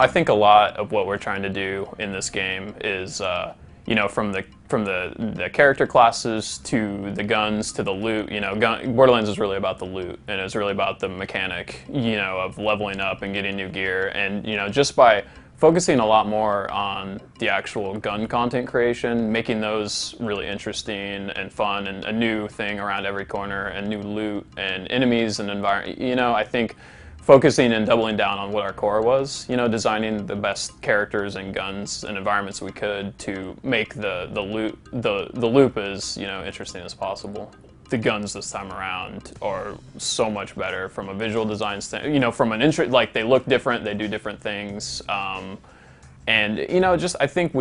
I think a lot of what we're trying to do in this game is, you know, from the character classes to the guns to the loot. You know, Borderlands is really about the loot, and it's really about the mechanic, you know, of leveling up and getting new gear. And you know, just by focusing a lot more on the actual gun content creation, making those really interesting and fun, and a new thing around every corner, and new loot and enemies and environment. You know, I think focusing and doubling down on what our core was, you know, designing the best characters and guns and environments we could to make the loop as, you know, interesting as possible. The guns this time around are so much better from a visual design standpoint, you know, from an interest, like they look different, they do different things, and you know, just I think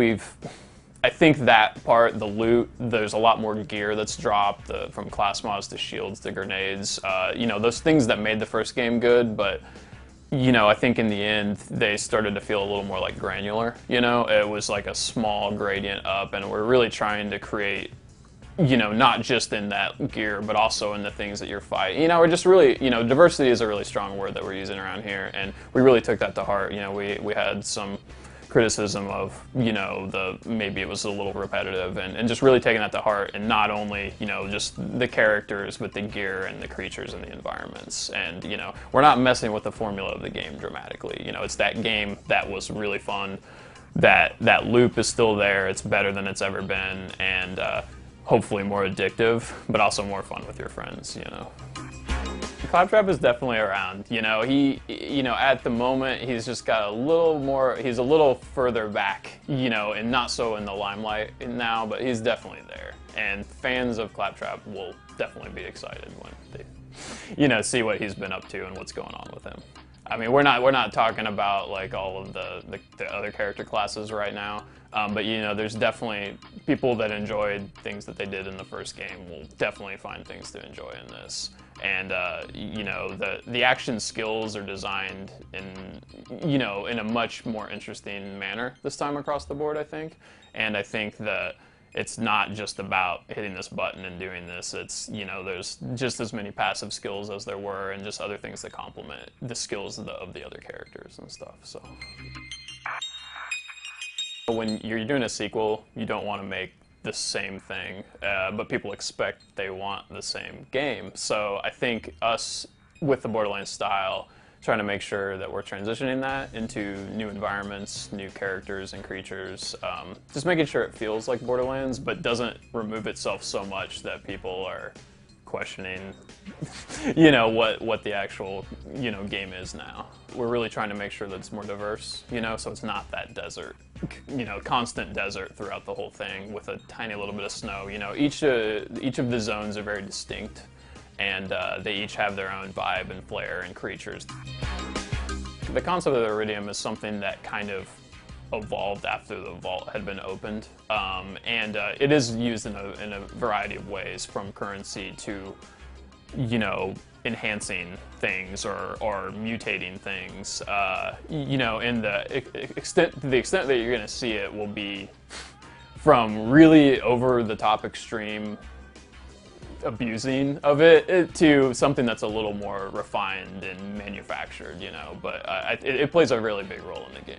that part, the loot, there's a lot more gear that's dropped, from class mods to shields to grenades, you know, those things that made the first game good, but you know, I think in the end they started to feel a little more like granular, you know, it was like a small gradient up, and we're really trying to create, you know, not just in that gear, but also in the things that you're fighting. You know, we're just really, you know, diversity is a really strong word that we're using around here, and we really took that to heart. You know, we had some criticism of, you know, maybe it was a little repetitive, and just really taking that to heart, and not only, you know, just the characters, but the gear and the creatures and the environments. And, you know, we're not messing with the formula of the game dramatically. You know, it's that game that was really fun, that loop is still there, it's better than it's ever been, and hopefully more addictive, but also more fun with your friends, you know. Claptrap is definitely around, you know, you know, at the moment, he's just got a little more, he's a little further back, you know, and not so in the limelight now, but he's definitely there. And fans of Claptrap will definitely be excited when they, you know, see what he's been up to and what's going on with him. I mean, we're not talking about like all of the other character classes right now, but you know, there's definitely people that enjoyed things that they did in the first game will definitely find things to enjoy in this. And you know, the action skills are designed in, you know, in a much more interesting manner this time across the board, I think. And I think that it's not just about hitting this button and doing this. It's, you know, there's just as many passive skills as there were, and just other things that complement the skills of the other characters and stuff. So when you're doing a sequel, you don't want to make the same thing, but people expect they want the same game. So I think us, with the Borderlands style, trying to make sure that we're transitioning that into new environments, new characters and creatures, just making sure it feels like Borderlands, but doesn't remove itself so much that people are questioning, you know, what the actual, you know, game is now. We're really trying to make sure that it's more diverse, you know, so it's not that desert, you know, constant desert throughout the whole thing with a tiny little bit of snow. You know, each of the zones are very distinct, and they each have their own vibe and flair and creatures. The concept of the Iridium is something that kind of evolved after the vault had been opened, and it is used in a variety of ways, from currency to, you know, enhancing things or mutating things. You know, in the extent that you're going to see it will be from really over-the-top extreme abusing of it to something that's a little more refined and manufactured, you know, but it plays a really big role in the game.